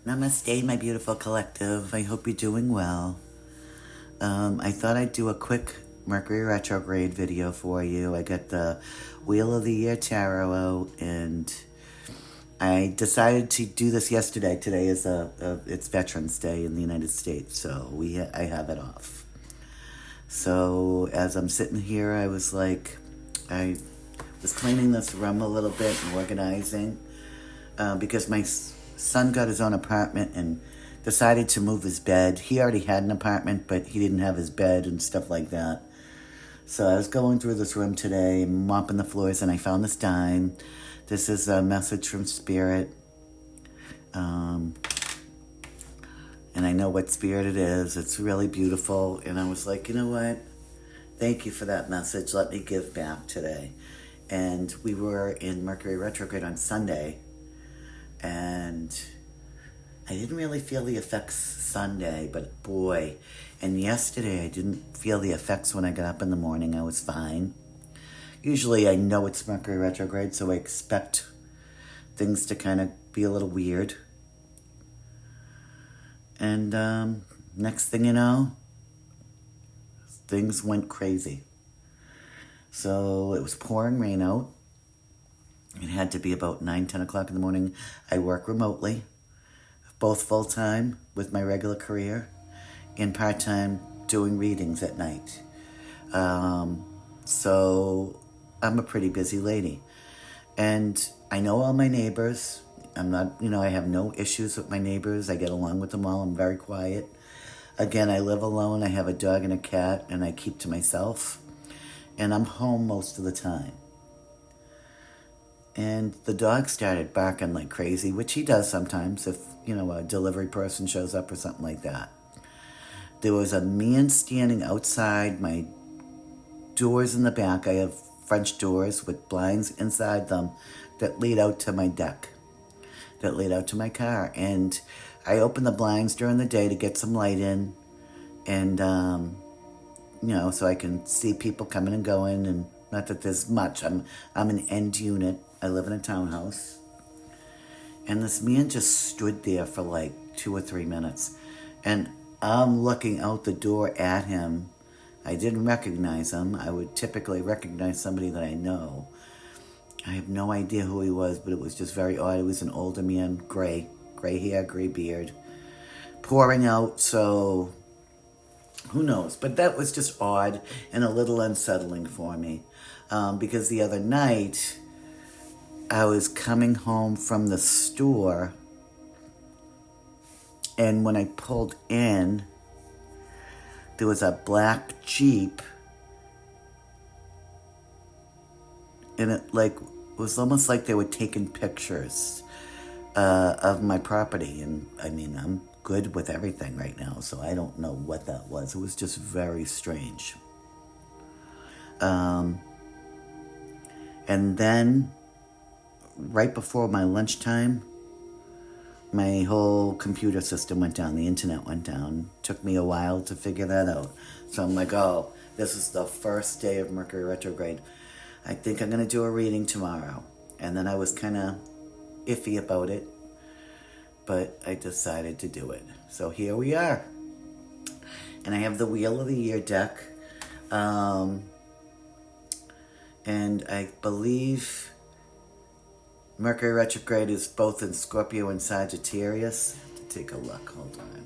Namaste, my beautiful collective. I hope you're doing well. I thought I'd do a quick Mercury retrograde video for you. I got the Wheel of the Year Tarot out, and I decided to do this yesterday. Today is it's Veterans Day in the United States, so I have it off. So as I'm sitting here, I was cleaning this room a little bit and organizing because my son got his own apartment and decided to move his bed. He already had an apartment, but he didn't have his bed and stuff like that. So I was going through this room today, mopping the floors, and I found this dime. This is a message from Spirit. And I know what Spirit it is. It's really beautiful. And I was like, you know what? Thank you for that message. Let me give back today. And we were in Mercury retrograde on Sunday. And I didn't really feel the effects Sunday, but boy. And yesterday I didn't feel the effects when I got up in the morning. I was fine. Usually I know it's Mercury retrograde, so I expect things to kind of be a little weird. And next thing you know, things went crazy. So it was pouring rain out. It had to be about 9, 10 o'clock in the morning. I work remotely, both full-time with my regular career and part-time doing readings at night. So I'm a pretty busy lady. And I know all my neighbors. I have no issues with my neighbors. I get along with them all. I'm very quiet. Again, I live alone. I have a dog and a cat, and I keep to myself. And I'm home most of the time. And the dog started barking like crazy, which he does sometimes if, a delivery person shows up or something like that. There was a man standing outside my doors in the back. I have French doors with blinds inside them that lead out to my deck, that lead out to my car. And I open the blinds during the day to get some light in and, so I can see people coming and going. And not that there's much. I'm an end unit. I live in a townhouse. And this man just stood there for like 2 or 3 minutes. And I'm looking out the door at him. I didn't recognize him. I would typically recognize somebody that I know. I have no idea who he was, but it was just very odd. He was an older man, gray hair, gray beard, pouring out, so who knows? But that was just odd and a little unsettling for me. Because the other night, I was coming home from the store, and when I pulled in, there was a black Jeep, and it was almost like they were taking pictures of my property. And I'm good with everything right now, so I don't know what that was. It was just very strange. And then right before my lunchtime, my whole computer system went down. The internet went down. Took me a while to figure that out. So I'm like, oh, this is the first day of Mercury retrograde. I think I'm going to do a reading tomorrow. And then I was kind of iffy about it, but I decided to do it. So here we are. And I have the Wheel of the Year deck. And I believe Mercury retrograde is both in Scorpio and Sagittarius. To take a look, hold on.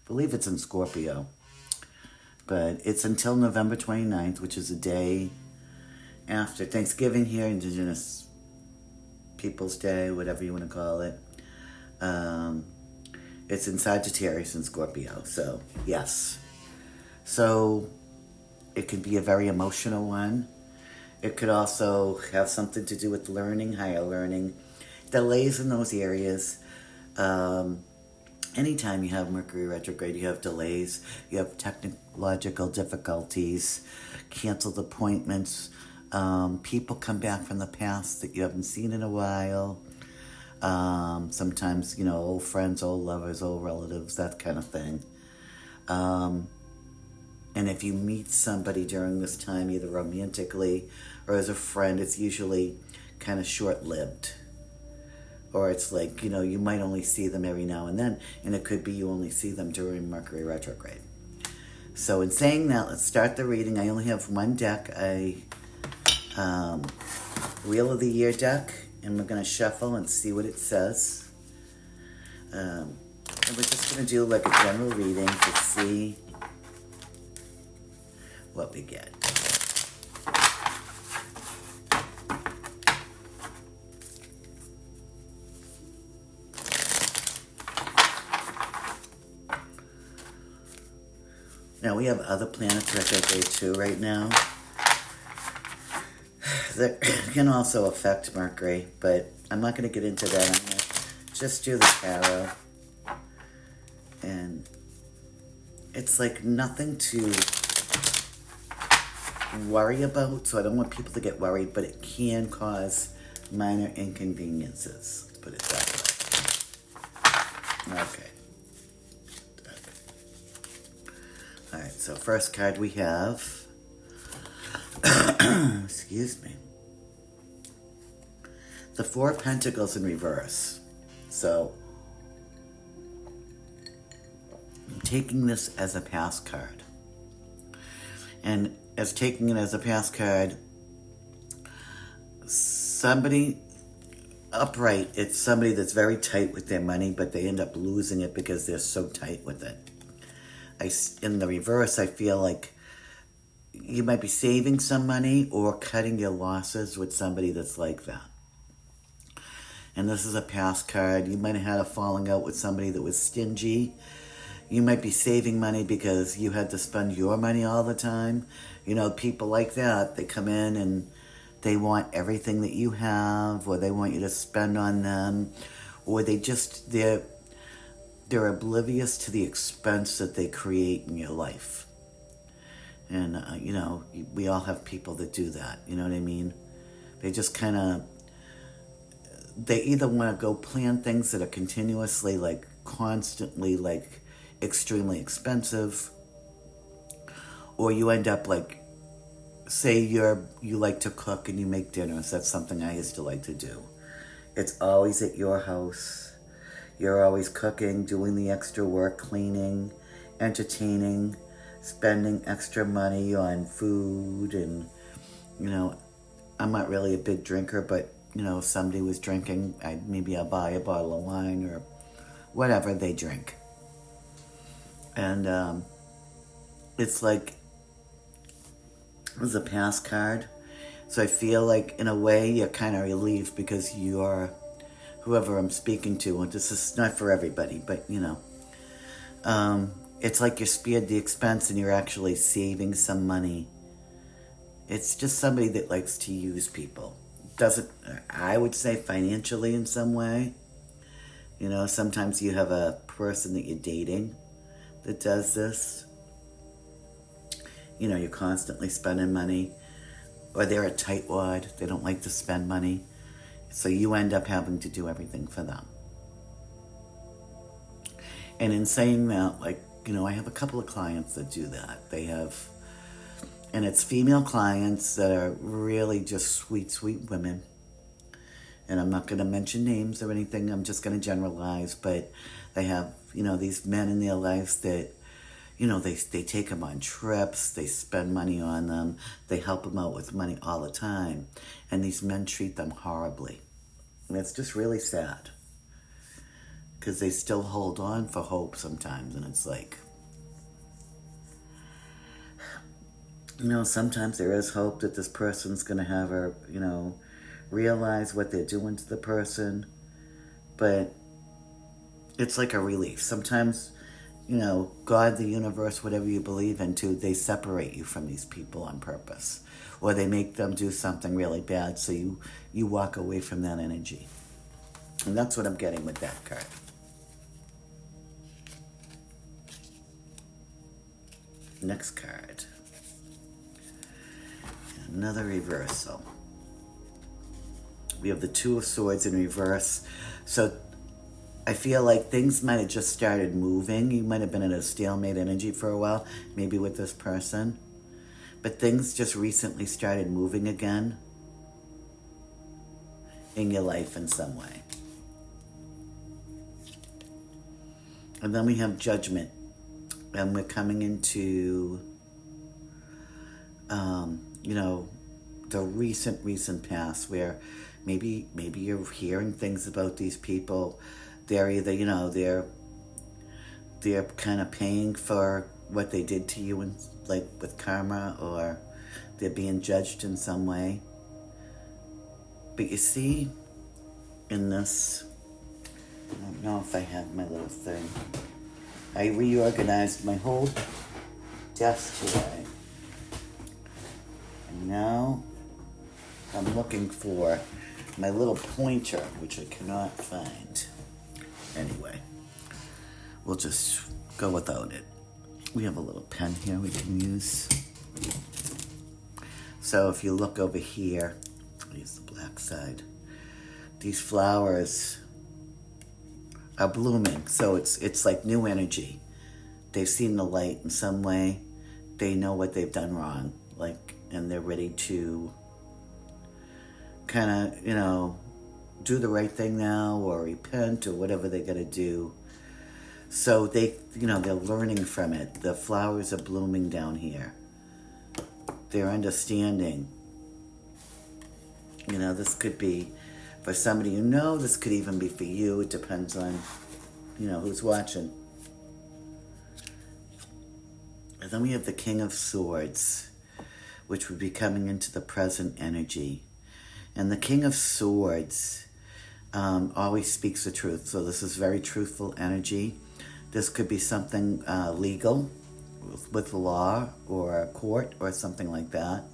I believe it's in Scorpio, but it's until November 29th, which is a day after Thanksgiving here, Indigenous Peoples Day, whatever you want to call it. It's in Sagittarius and Scorpio, so yes. So it could be a very emotional one. It could also have something to do with learning, higher learning, delays in those areas. anytime you have Mercury retrograde, you have delays, you have technological difficulties, canceled appointments, people come back from the past that you haven't seen in a while. Sometimes, old friends, old lovers, old relatives, that kind of thing. And if you meet somebody during this time, either romantically or as a friend, it's usually kind of short-lived. Or it's like, you might only see them every now and then, and it could be you only see them during Mercury retrograde. So in saying that, let's start the reading. I only have one deck, a Wheel of the Year deck, and we're going to shuffle and see what it says. And we're just going to do like a general reading to see what we get. Now, we have other planets retrograde too right now that can also affect Mercury, but I'm not going to get into that. I'm going to just do the tarot. And it's like nothing to worry about, so I don't want people to get worried, but it can cause minor inconveniences. Let's put it that way. Okay. Alright, so first card we have, excuse me, the Four of Pentacles in reverse. So, I'm taking this as a past card. And as taking it as a past card, somebody upright, it's somebody that's very tight with their money, but they end up losing it because they're so tight with it. In the reverse, I feel like you might be saving some money or cutting your losses with somebody that's like that. And this is a past card. You might have had a falling out with somebody that was stingy. You might be saving money because you had to spend your money all the time. People like that, they come in and they want everything that you have, or they want you to spend on them, or they're oblivious to the expense that they create in your life. And, we all have people that do that, you know what I mean? They just they either want to go plan things that are continuously, constantly, extremely expensive, or you end up, say you like to cook and you make dinners. That's something I used to like to do. It's always at your house. You're always cooking, doing the extra work, cleaning, entertaining, spending extra money on food. And, I'm not really a big drinker, but, if somebody was drinking, maybe I'll buy a bottle of wine or whatever they drink. And it's like, it was a past card. So I feel like, in a way, you're kind of relieved because you're whoever I'm speaking to, and this is not for everybody, but it's like you're spared the expense and you're actually saving some money. It's just somebody that likes to use people. Doesn't, I would say, financially in some way. Sometimes you have a person that you're dating that does this. You're constantly spending money, or they're a tightwad. They don't like to spend money. So you end up having to do everything for them. And in saying that, I have a couple of clients that do that. And it's female clients that are really just sweet, sweet women. And I'm not going to mention names or anything. I'm just going to generalize. But they have, these men in their lives that, they take them on trips. They spend money on them. They help them out with money all the time. And these men treat them horribly. And it's just really sad. Because they still hold on for hope sometimes. And it's like, sometimes there is hope that this person's going to have her, realize what they're doing to the person. But it's like a relief. Sometimes, God, the universe, whatever you believe into, they separate you from these people on purpose. Or they make them do something really bad, so you walk away from that energy. And that's what I'm getting with that card. Next card. Another reversal. We have the Two of Swords in reverse. So I feel like things might have just started moving. You might have been in a stalemate energy for a while, maybe with this person. But things just recently started moving again in your life in some way. And then we have Judgment. And we're coming into, the recent past where maybe you're hearing things about these people. They're either, they're kind of paying for what they did to you, in, like with karma, or they're being judged in some way. But you see, in this, I don't know if I have my little thing. I reorganized my whole desk today. And now I'm looking for my little pointer, which I cannot find. Anyway, we'll just go without it. We have a little pen here we can use. So if you look over here, I'll use the black side. These flowers are blooming, so it's like new energy. They've seen the light in some way. They know what they've done wrong, and they're ready to kind of, do the right thing now, or repent, or whatever they got to do. So they're learning from it. The flowers are blooming down here. They're understanding. This could be for somebody this could even be for you. It depends on, who's watching. And then we have the King of Swords, which would be coming into the present energy. And the King of Swords always speaks the truth. So this is very truthful energy. This could be something legal with law or a court or something like that.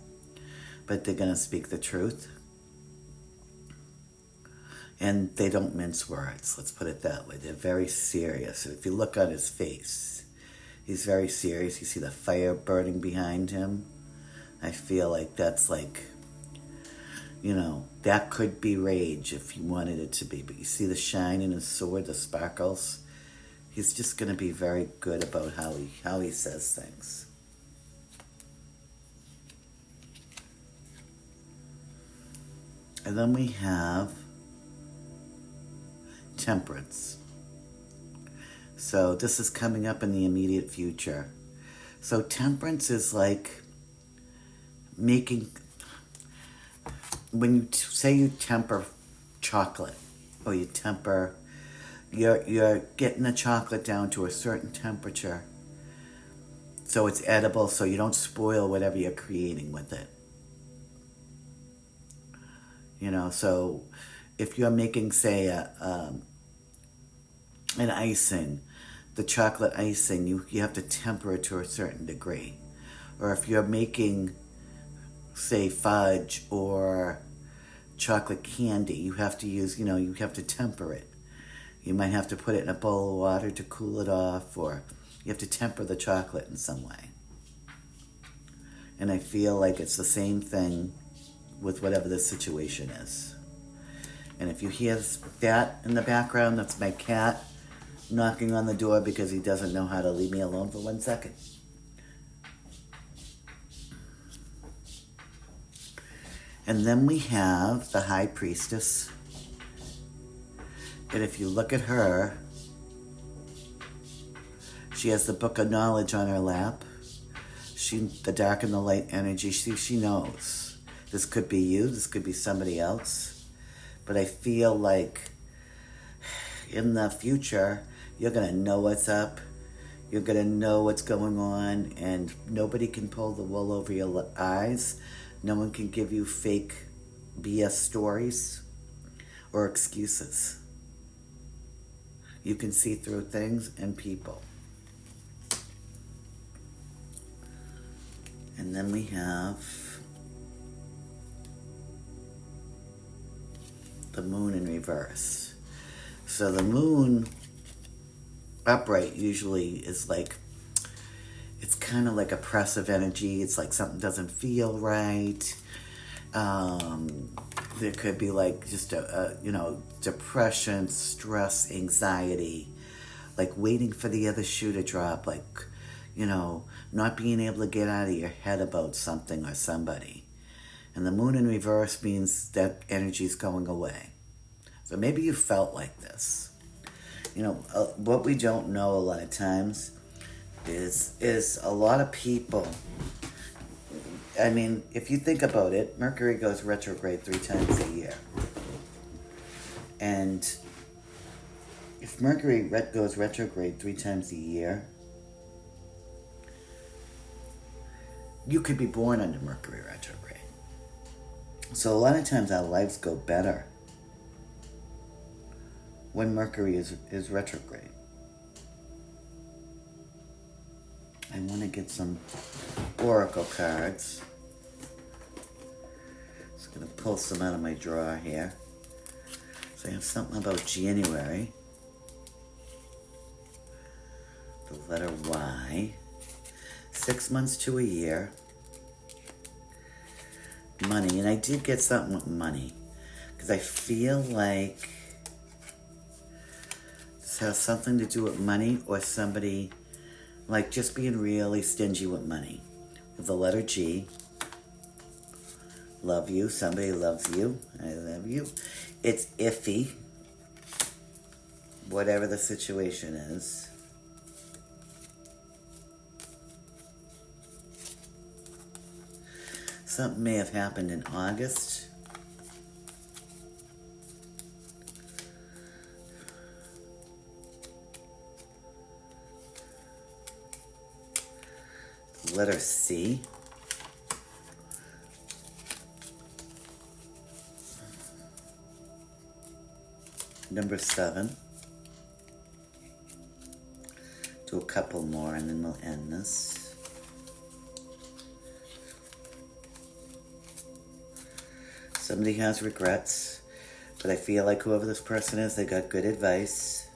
But they're going to speak the truth. And they don't mince words, let's put it that way. They're very serious. If you look at his face, he's very serious. You see the fire burning behind him. I feel like that's that could be rage if you wanted it to be. But you see the shine in his sword, the sparkles. He's just going to be very good about how he says things. And then we have Temperance. So this is coming up in the immediate future. So temperance is like making, when you say you temper chocolate, or you temper, you're getting the chocolate down to a certain temperature so it's edible, so you don't spoil whatever you're creating with it. So if you're making, say, an icing, the chocolate icing, you have to temper it to a certain degree. Or if you're making, say, fudge or chocolate candy, you have to use, you have to temper it. You might have to put it in a bowl of water to cool it off, or you have to temper the chocolate in some way. And I feel like it's the same thing with whatever the situation is. And if you hear that in the background, that's my cat knocking on the door because he doesn't know how to leave me alone for 1 second. And then we have the High Priestess. And if you look at her, she has the Book of Knowledge on her lap. The dark and the light energy, she knows. This could be you, this could be somebody else. But I feel like in the future, you're going to know what's up. You're going to know what's going on, and nobody can pull the wool over your eyes. No one can give you fake BS stories or excuses. You can see through things and people. And then we have the Moon in reverse. So the Moon upright usually is like, it's kind of like oppressive energy. It's like something doesn't feel right. There could be like just depression, stress, anxiety, like waiting for the other shoe to drop, like, not being able to get out of your head about something or somebody. And the moon in reverse means that energy is going away. So maybe you felt like this. What we don't know a lot of times is a lot of people. I mean, if you think about it, Mercury goes retrograde 3 times a year. And if Mercury goes retrograde 3 times a year, you could be born under Mercury retrograde. So a lot of times our lives go better when Mercury is retrograde. I want to get some oracle cards. Just going to pull some out of my drawer here. So I have something about January. The letter Y. 6 months to a year. Money. And I did get something with money. Because I feel like this has something to do with money or somebody like just being really stingy with money. With the letter G. Love you. Somebody loves you. I love you. It's iffy. Whatever the situation is. Something may have happened in August. Letter C. Number 7. Do a couple more and then we'll end this. Somebody has regrets, but I feel like whoever this person is, they got good advice.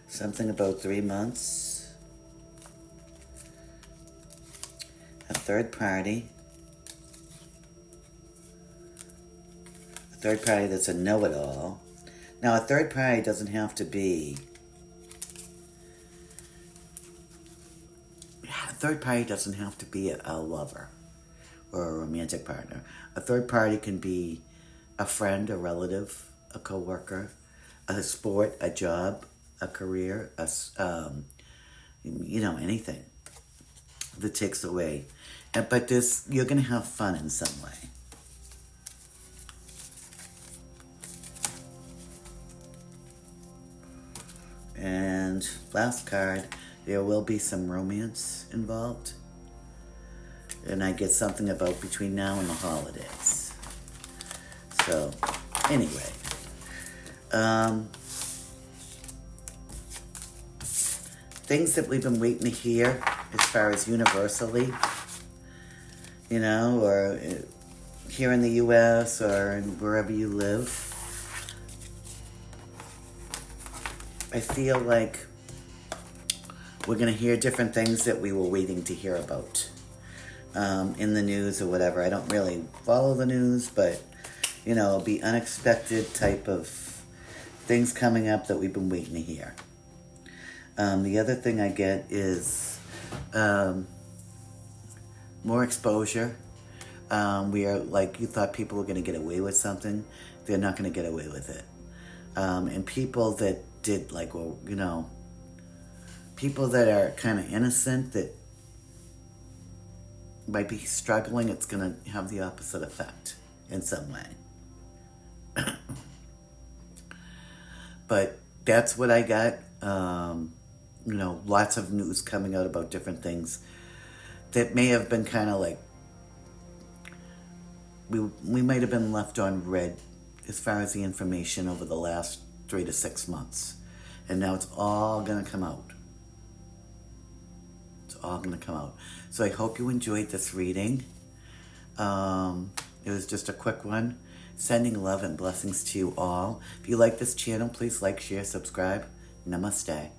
Something about 3 months. A third party. A third party that's a know-it-all. Now, a third party doesn't have to be... A third party doesn't have to be a lover or a romantic partner. A third party can be a friend, a relative, a coworker, a sport, a job, a career, anything that takes away. But you're going to have fun in some way. And last card, there will be some romance involved. And I get something about between now and the holidays. So, anyway. Things that we've been waiting to hear as far as universally, or here in the U.S. or wherever you live. I feel like we're going to hear different things that we were waiting to hear about in the news or whatever. I don't really follow the news, but, it'll be unexpected type of things coming up that we've been waiting to hear. The other thing I get is more exposure. We are like, you thought people were going to get away with something. They're not going to get away with it. And people that did people that are kind of innocent that might be struggling, it's going to have the opposite effect in some way. But that's what I got. Lots of news coming out about different things that may have been kind of like, we might have been left on red as far as the information over the last 3 to 6 months. And now it's all going to come out. It's all going to come out. So I hope you enjoyed this reading. It was just a quick one. Sending love and blessings to you all. If you like this channel, please like, share, subscribe. Namaste.